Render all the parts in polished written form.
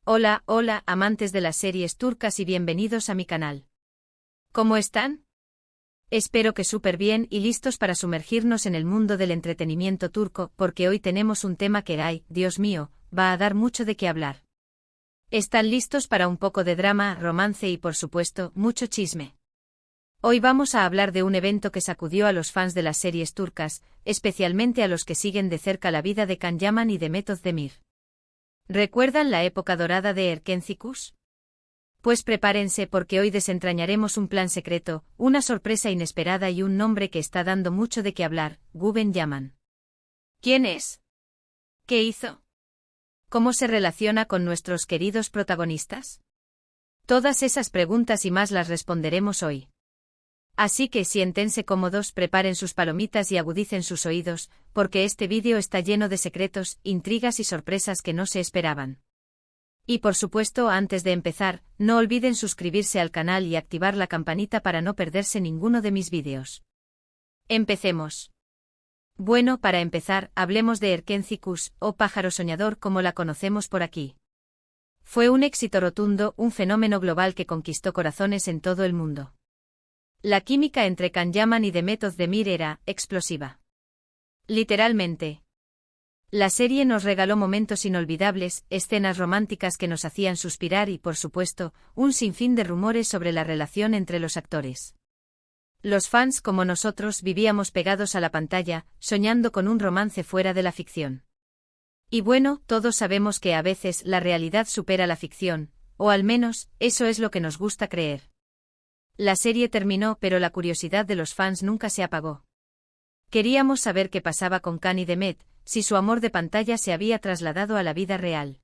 Hola, hola, amantes de las series turcas y bienvenidos a mi canal. ¿Cómo están? Espero que súper bien y listos para sumergirnos en el mundo del entretenimiento turco, porque hoy tenemos un tema que, ay, Dios mío, va a dar mucho de qué hablar. ¿Están listos para un poco de drama, romance y, por supuesto, mucho chisme? Hoy vamos a hablar de un evento que sacudió a los fans de las series turcas, especialmente a los que siguen de cerca la vida de Can Yaman y de Metoz Demir. ¿Recuerdan la época dorada de Erkencikus? Pues prepárense porque hoy desentrañaremos un plan secreto, una sorpresa inesperada y un nombre que está dando mucho de qué hablar, Guben Yaman. ¿Quién es? ¿Qué hizo? ¿Cómo se relaciona con nuestros queridos protagonistas? Todas esas preguntas y más las responderemos hoy. Así que siéntense cómodos, preparen sus palomitas y agudicen sus oídos, porque este vídeo está lleno de secretos, intrigas y sorpresas que no se esperaban. Y por supuesto, antes de empezar, no olviden suscribirse al canal y activar la campanita para no perderse ninguno de mis vídeos. Empecemos. Bueno, para empezar, hablemos de Erkencikus, o pájaro soñador como la conocemos por aquí. Fue un éxito rotundo, un fenómeno global que conquistó corazones en todo el mundo. La química entre Can Yaman y Metoz Demir era explosiva. Literalmente. La serie nos regaló momentos inolvidables, escenas románticas que nos hacían suspirar y, por supuesto, un sinfín de rumores sobre la relación entre los actores. Los fans como nosotros vivíamos pegados a la pantalla, soñando con un romance fuera de la ficción. Y bueno, todos sabemos que a veces la realidad supera la ficción, o al menos, eso es lo que nos gusta creer. La serie terminó, pero la curiosidad de los fans nunca se apagó. Queríamos saber qué pasaba con Can y Demet, si su amor de pantalla se había trasladado a la vida real.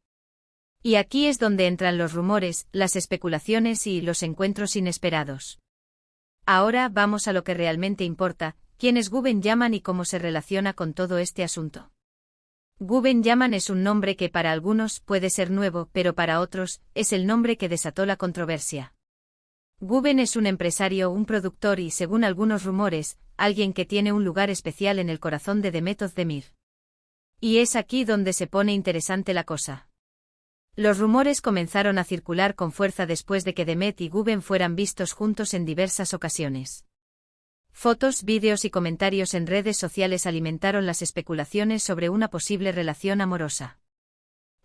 Y aquí es donde entran los rumores, las especulaciones y los encuentros inesperados. Ahora vamos a lo que realmente importa, quién es Guben Yaman y cómo se relaciona con todo este asunto. Guben Yaman es un nombre que para algunos puede ser nuevo, pero para otros, es el nombre que desató la controversia. Guben es un empresario, un productor y, según algunos rumores, alguien que tiene un lugar especial en el corazón de Metoz Demir. Y es aquí donde se pone interesante la cosa. Los rumores comenzaron a circular con fuerza después de que Demet y Guben fueran vistos juntos en diversas ocasiones. Fotos, vídeos y comentarios en redes sociales alimentaron las especulaciones sobre una posible relación amorosa.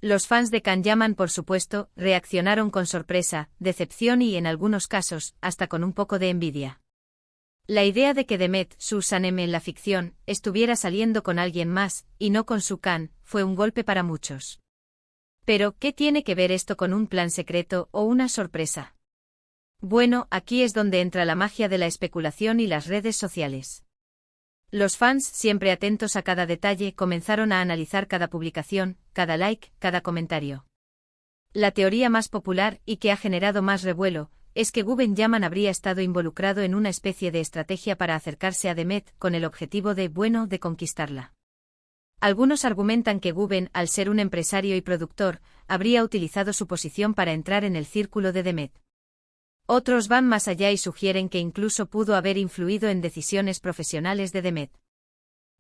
Los fans de Can Yaman, por supuesto, reaccionaron con sorpresa, decepción y, en algunos casos, hasta con un poco de envidia. La idea de que Demet, su Sanem en la ficción, estuviera saliendo con alguien más, y no con su Can, fue un golpe para muchos. Pero, ¿qué tiene que ver esto con un plan secreto o una sorpresa? Bueno, aquí es donde entra la magia de la especulación y las redes sociales. Los fans, siempre atentos a cada detalle, comenzaron a analizar cada publicación, cada like, cada comentario. La teoría más popular, y que ha generado más revuelo, es que Guben Yaman habría estado involucrado en una especie de estrategia para acercarse a Demet, con el objetivo de conquistarla. Algunos argumentan que Guben, al ser un empresario y productor, habría utilizado su posición para entrar en el círculo de Demet. Otros van más allá y sugieren que incluso pudo haber influido en decisiones profesionales de Demet.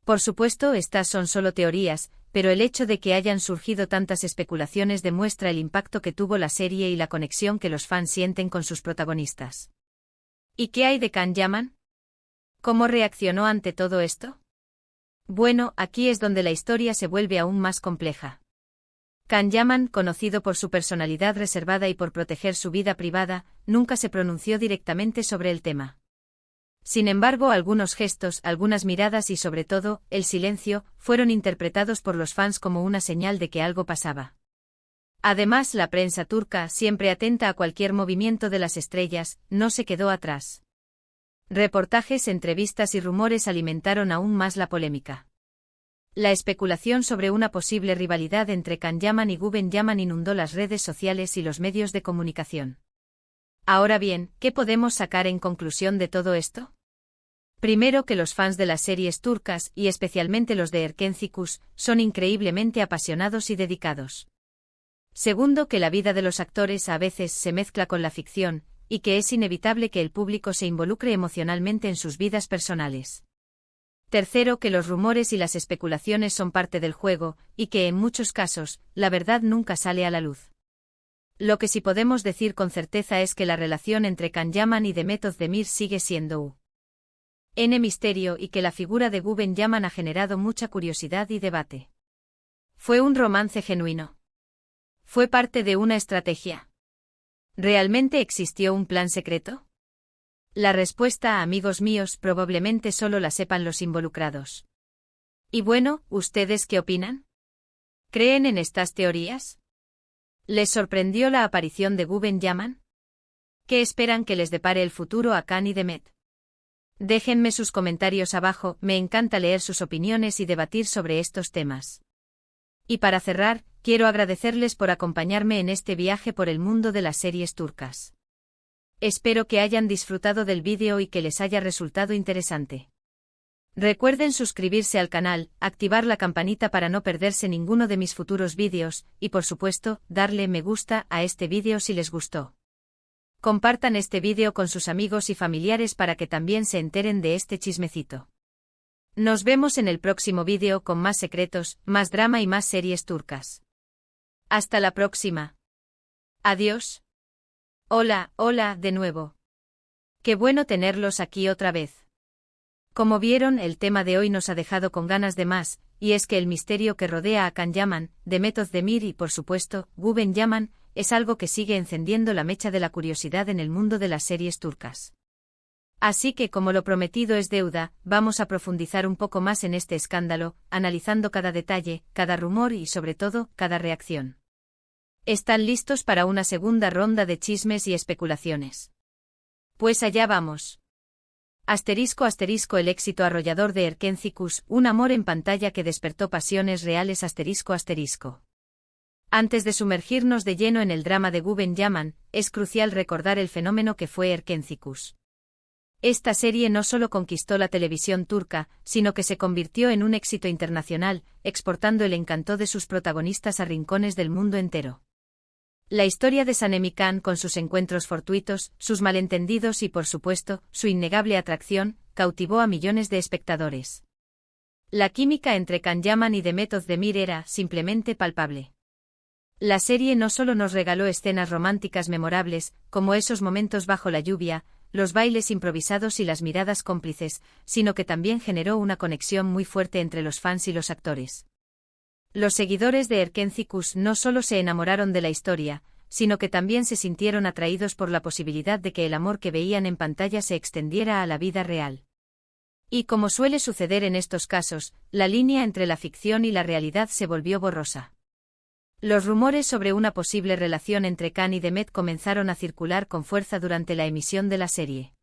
Por supuesto, estas son solo teorías, pero el hecho de que hayan surgido tantas especulaciones demuestra el impacto que tuvo la serie y la conexión que los fans sienten con sus protagonistas. ¿Y qué hay de Can Yaman? ¿Cómo reaccionó ante todo esto? Bueno, aquí es donde la historia se vuelve aún más compleja. Can Yaman, conocido por su personalidad reservada y por proteger su vida privada, nunca se pronunció directamente sobre el tema. Sin embargo, algunos gestos, algunas miradas y sobre todo, el silencio, fueron interpretados por los fans como una señal de que algo pasaba. Además, la prensa turca, siempre atenta a cualquier movimiento de las estrellas, no se quedó atrás. Reportajes, entrevistas y rumores alimentaron aún más la polémica. La especulación sobre una posible rivalidad entre Can Yaman y Guben Yaman inundó las redes sociales y los medios de comunicación. Ahora bien, ¿qué podemos sacar en conclusión de todo esto? Primero, que los fans de las series turcas, y especialmente los de Erkencikus, son increíblemente apasionados y dedicados. Segundo, que la vida de los actores a veces se mezcla con la ficción, y que es inevitable que el público se involucre emocionalmente en sus vidas personales. Tercero, que los rumores y las especulaciones son parte del juego, y que en muchos casos, la verdad nunca sale a la luz. Lo que sí podemos decir con certeza es que la relación entre Can Yaman y Demet Özdemir sigue siendo un misterio y que la figura de Güven Yaman ha generado mucha curiosidad y debate. ¿Fue un romance genuino? ¿Fue parte de una estrategia? ¿Realmente existió un plan secreto? La respuesta, amigos míos, probablemente solo la sepan los involucrados. Y bueno, ¿ustedes qué opinan? ¿Creen en estas teorías? ¿Les sorprendió la aparición de Güven Yaman? ¿Qué esperan que les depare el futuro a Can y Demet? Déjenme sus comentarios abajo, me encanta leer sus opiniones y debatir sobre estos temas. Y para cerrar, quiero agradecerles por acompañarme en este viaje por el mundo de las series turcas. Espero que hayan disfrutado del vídeo y que les haya resultado interesante. Recuerden suscribirse al canal, activar la campanita para no perderse ninguno de mis futuros vídeos, y por supuesto, darle me gusta a este vídeo si les gustó. Compartan este vídeo con sus amigos y familiares para que también se enteren de este chismecito. Nos vemos en el próximo vídeo con más secretos, más drama y más series turcas. Hasta la próxima. Adiós. Hola, hola, de nuevo. Qué bueno tenerlos aquí otra vez. Como vieron, el tema de hoy nos ha dejado con ganas de más, y es que el misterio que rodea a Can Yaman, Demet Özdemir y por supuesto, Güven Yaman, es algo que sigue encendiendo la mecha de la curiosidad en el mundo de las series turcas. Así que, como lo prometido es deuda, vamos a profundizar un poco más en este escándalo, analizando cada detalle, cada rumor y sobre todo, cada reacción. ¿Están listos para una segunda ronda de chismes y especulaciones? Pues allá vamos. Asterisco asterisco el éxito arrollador de Erkencikus, un amor en pantalla que despertó pasiones reales asterisco asterisco. Antes de sumergirnos de lleno en el drama de Güven Yaman, es crucial recordar el fenómeno que fue Erkencikus. Esta serie no solo conquistó la televisión turca, sino que se convirtió en un éxito internacional, exportando el encanto de sus protagonistas a rincones del mundo entero. La historia de Sanem y Can con sus encuentros fortuitos, sus malentendidos y por supuesto, su innegable atracción, cautivó a millones de espectadores. La química entre Can Yaman y Demet Özdemir era, simplemente, palpable. La serie no solo nos regaló escenas románticas memorables, como esos momentos bajo la lluvia, los bailes improvisados y las miradas cómplices, sino que también generó una conexión muy fuerte entre los fans y los actores. Los seguidores de Erkencikus no solo se enamoraron de la historia, sino que también se sintieron atraídos por la posibilidad de que el amor que veían en pantalla se extendiera a la vida real. Y como suele suceder en estos casos, la línea entre la ficción y la realidad se volvió borrosa. Los rumores sobre una posible relación entre Can y Demet comenzaron a circular con fuerza durante la emisión de la serie.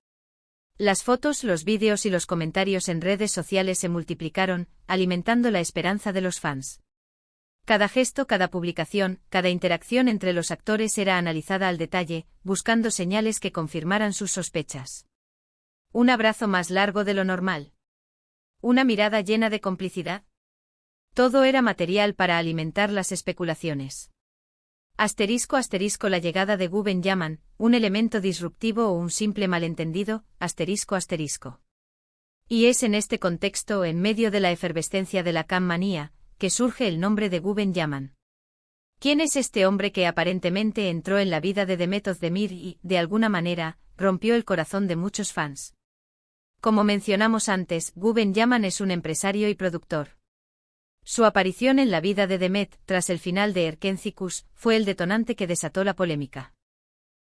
Las fotos, los vídeos y los comentarios en redes sociales se multiplicaron, alimentando la esperanza de los fans. Cada gesto, cada publicación, cada interacción entre los actores era analizada al detalle, buscando señales que confirmaran sus sospechas. Un abrazo más largo de lo normal. Una mirada llena de complicidad. Todo era material para alimentar las especulaciones. Asterisco asterisco la llegada de Güven Yaman, un elemento disruptivo o un simple malentendido, asterisco asterisco. Y es en este contexto, en medio de la efervescencia de la Can manía, que surge el nombre de Güven Yaman. ¿Quién es este hombre que aparentemente entró en la vida de Demet Özdemir y, de alguna manera, rompió el corazón de muchos fans? Como mencionamos antes, Güven Yaman es un empresario y productor. Su aparición en la vida de Demet, tras el final de Erkencikus, fue el detonante que desató la polémica.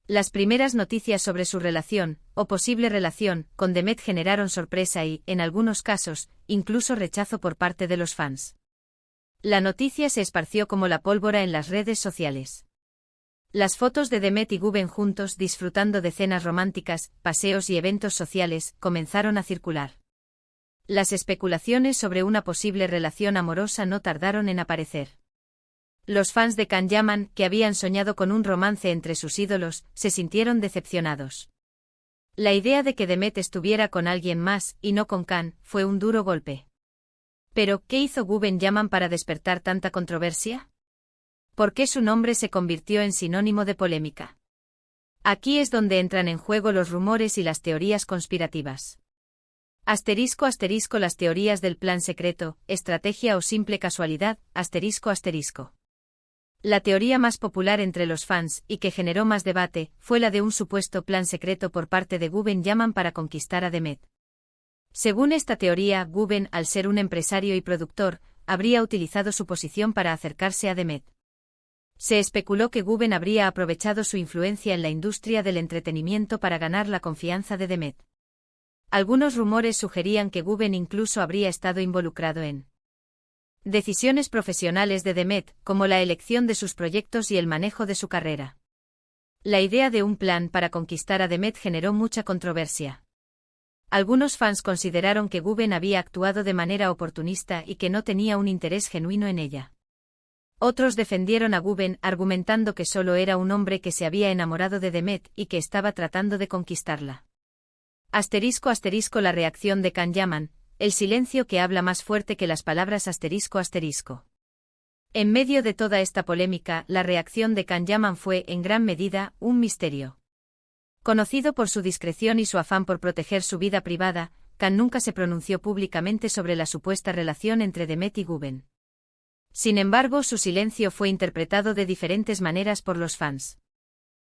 Las primeras noticias sobre su relación, o posible relación, con Demet generaron sorpresa y, en algunos casos, incluso rechazo por parte de los fans. La noticia se esparció como la pólvora en las redes sociales. Las fotos de Demet y Güven juntos disfrutando de cenas románticas, paseos y eventos sociales comenzaron a circular. Las especulaciones sobre una posible relación amorosa no tardaron en aparecer. Los fans de Can Yaman, que habían soñado con un romance entre sus ídolos, se sintieron decepcionados. La idea de que Demet estuviera con alguien más, y no con Can, fue un duro golpe. Pero, ¿qué hizo Güven Yaman para despertar tanta controversia? ¿Por qué su nombre se convirtió en sinónimo de polémica? Aquí es donde entran en juego los rumores y las teorías conspirativas. Asterisco asterisco las teorías del plan secreto, estrategia o simple casualidad, asterisco asterisco. La teoría más popular entre los fans, y que generó más debate, fue la de un supuesto plan secreto por parte de Guben Yaman para conquistar a Demet. Según esta teoría, Guben, al ser un empresario y productor, habría utilizado su posición para acercarse a Demet. Se especuló que Guben habría aprovechado su influencia en la industria del entretenimiento para ganar la confianza de Demet. Algunos rumores sugerían que Guben incluso habría estado involucrado en decisiones profesionales de Demet, como la elección de sus proyectos y el manejo de su carrera. La idea de un plan para conquistar a Demet generó mucha controversia. Algunos fans consideraron que Guben había actuado de manera oportunista y que no tenía un interés genuino en ella. Otros defendieron a Guben argumentando que solo era un hombre que se había enamorado de Demet y que estaba tratando de conquistarla. ***, la reacción de Can Yaman, el silencio que habla más fuerte que las palabras ***. En medio de toda esta polémica, la reacción de Can Yaman fue, en gran medida, un misterio. Conocido por su discreción y su afán por proteger su vida privada, Can nunca se pronunció públicamente sobre la supuesta relación entre Demet y Guben. Sin embargo, su silencio fue interpretado de diferentes maneras por los fans.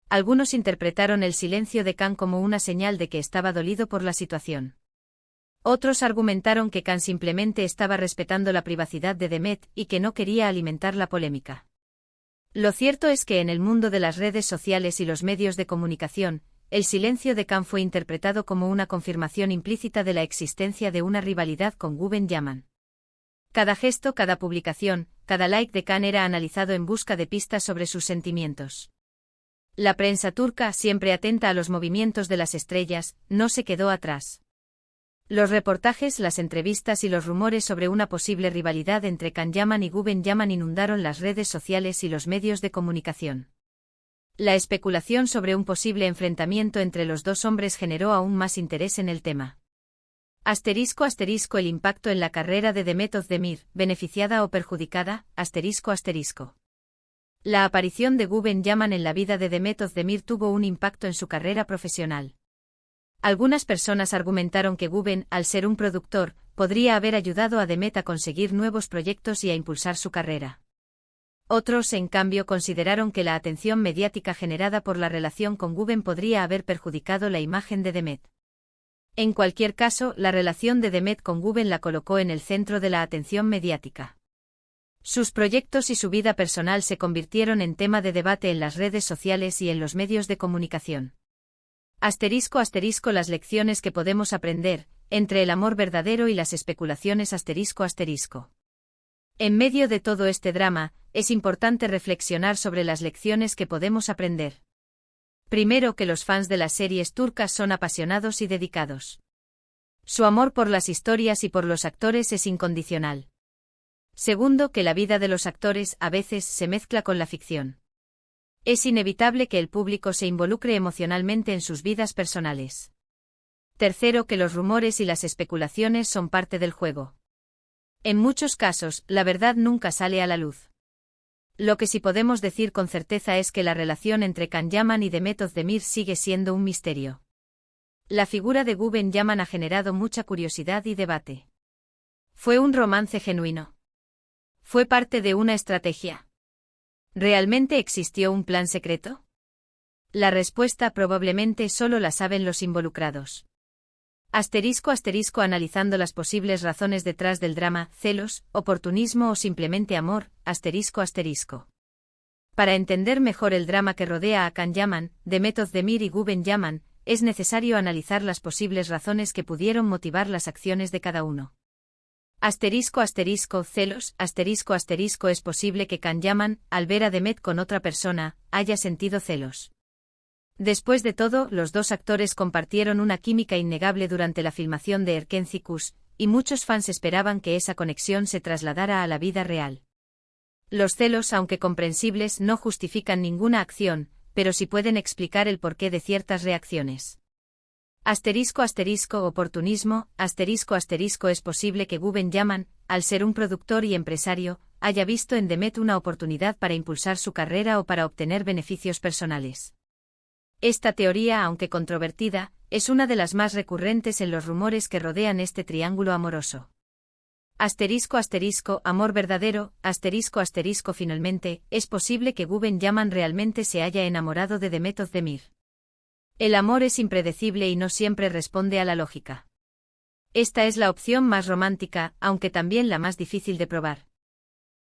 Algunos interpretaron el silencio de Can como una señal de que estaba dolido por la situación. Otros argumentaron que Can simplemente estaba respetando la privacidad de Demet y que no quería alimentar la polémica. Lo cierto es que en el mundo de las redes sociales y los medios de comunicación, el silencio de Can fue interpretado como una confirmación implícita de la existencia de una rivalidad con Guben Yaman. Cada gesto, cada publicación, cada like de Can era analizado en busca de pistas sobre sus sentimientos. La prensa turca, siempre atenta a los movimientos de las estrellas, no se quedó atrás. Los reportajes, las entrevistas y los rumores sobre una posible rivalidad entre Can Yaman y Guben Yaman inundaron las redes sociales y los medios de comunicación. La especulación sobre un posible enfrentamiento entre los dos hombres generó aún más interés en el tema. ***, el impacto en la carrera de Demet Özdemir, beneficiada o perjudicada, ***. La aparición de Guben Yaman en la vida de Demet Özdemir tuvo un impacto en su carrera profesional. Algunas personas argumentaron que Guben, al ser un productor, podría haber ayudado a Demet a conseguir nuevos proyectos y a impulsar su carrera. Otros, en cambio, consideraron que la atención mediática generada por la relación con Guben podría haber perjudicado la imagen de Demet. En cualquier caso, la relación de Demet con Guben la colocó en el centro de la atención mediática. Sus proyectos y su vida personal se convirtieron en tema de debate en las redes sociales y en los medios de comunicación. ***, las lecciones que podemos aprender, entre el amor verdadero y las especulaciones ***. En medio de todo este drama, es importante reflexionar sobre las lecciones que podemos aprender. Primero, que los fans de las series turcas son apasionados y dedicados. Su amor por las historias y por los actores es incondicional. Segundo, que la vida de los actores a veces se mezcla con la ficción. Es inevitable que el público se involucre emocionalmente en sus vidas personales. Tercero, que los rumores y las especulaciones son parte del juego. En muchos casos, la verdad nunca sale a la luz. Lo que sí podemos decir con certeza es que la relación entre Can Yaman y Demet Özdemir sigue siendo un misterio. La figura de Guben Yaman ha generado mucha curiosidad y debate. ¿Fue un romance genuino? ¿Fue parte de una estrategia? ¿Realmente existió un plan secreto? La respuesta probablemente solo la saben los involucrados. ***, analizando las posibles razones detrás del drama, celos, oportunismo o simplemente amor, ***. Para entender mejor el drama que rodea a Can Yaman, Demet Özdemir y Guben Yaman, es necesario analizar las posibles razones que pudieron motivar las acciones de cada uno. Celos, es posible que Can Yaman, al ver a Demet con otra persona, haya sentido celos. Después de todo, los dos actores compartieron una química innegable durante la filmación de Erkenci Kuş, y muchos fans esperaban que esa conexión se trasladara a la vida real. Los celos, aunque comprensibles, no justifican ninguna acción, pero sí pueden explicar el porqué de ciertas reacciones. Oportunismo, es posible que Guben Yaman, al ser un productor y empresario, haya visto en Demet una oportunidad para impulsar su carrera o para obtener beneficios personales. Esta teoría, aunque controvertida, es una de las más recurrentes en los rumores que rodean este triángulo amoroso. Asterisco asterisco amor verdadero, asterisco asterisco finalmente, es posible que Guben Yaman realmente se haya enamorado de Demet Özdemir. El amor es impredecible y no siempre responde a la lógica. Esta es la opción más romántica, aunque también la más difícil de probar.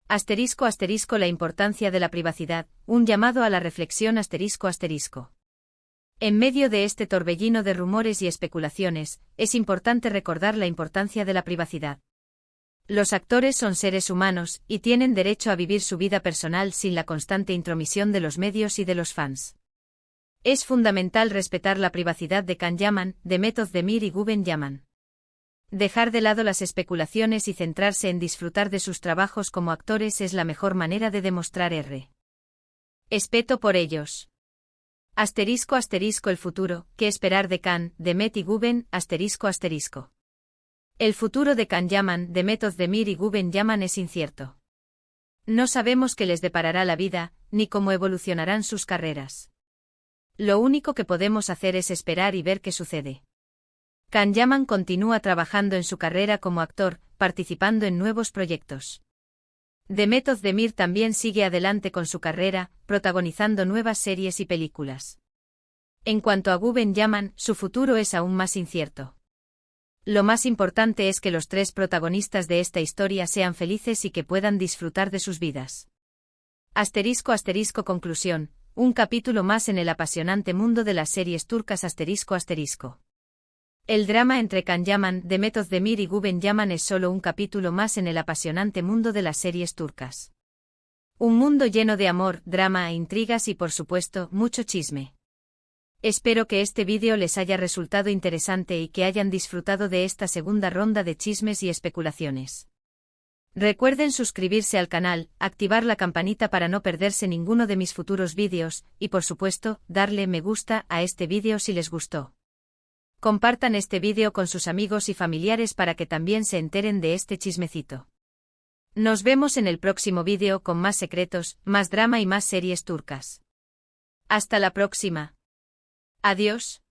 Asterisco asterisco la importancia de la privacidad, un llamado a la reflexión asterisco asterisco. En medio de este torbellino de rumores y especulaciones, es importante recordar la importancia de la privacidad. Los actores son seres humanos, y tienen derecho a vivir su vida personal sin la constante intromisión de los medios y de los fans. Es fundamental respetar la privacidad de Can Yaman, Demet Özdemir y Guben Yaman. Dejar de lado las especulaciones y centrarse en disfrutar de sus trabajos como actores es la mejor manera de demostrar respeto por ellos. Asterisco asterisco el futuro, ¿qué esperar de Can, Demet y Guben, asterisco asterisco? El futuro de Can Yaman, Demet Özdemir y Guben Yaman es incierto. No sabemos qué les deparará la vida, ni cómo evolucionarán sus carreras. Lo único que podemos hacer es esperar y ver qué sucede. Can Yaman continúa trabajando en su carrera como actor, participando en nuevos proyectos. Demet Özdemir también sigue adelante con su carrera, protagonizando nuevas series y películas. En cuanto a Guben Yaman, su futuro es aún más incierto. Lo más importante es que los tres protagonistas de esta historia sean felices y que puedan disfrutar de sus vidas. Asterisco asterisco conclusión, un capítulo más en el apasionante mundo de las series turcas asterisco asterisco. El drama entre Can Yaman, Demet Özdemir y Guben Yaman es solo un capítulo más en el apasionante mundo de las series turcas. Un mundo lleno de amor, drama, intrigas y por supuesto, mucho chisme. Espero que este vídeo les haya resultado interesante y que hayan disfrutado de esta segunda ronda de chismes y especulaciones. Recuerden suscribirse al canal, activar la campanita para no perderse ninguno de mis futuros vídeos, y por supuesto, darle me gusta a este vídeo si les gustó. Compartan este vídeo con sus amigos y familiares para que también se enteren de este chismecito. Nos vemos en el próximo vídeo con más secretos, más drama y más series turcas. Hasta la próxima. Adiós.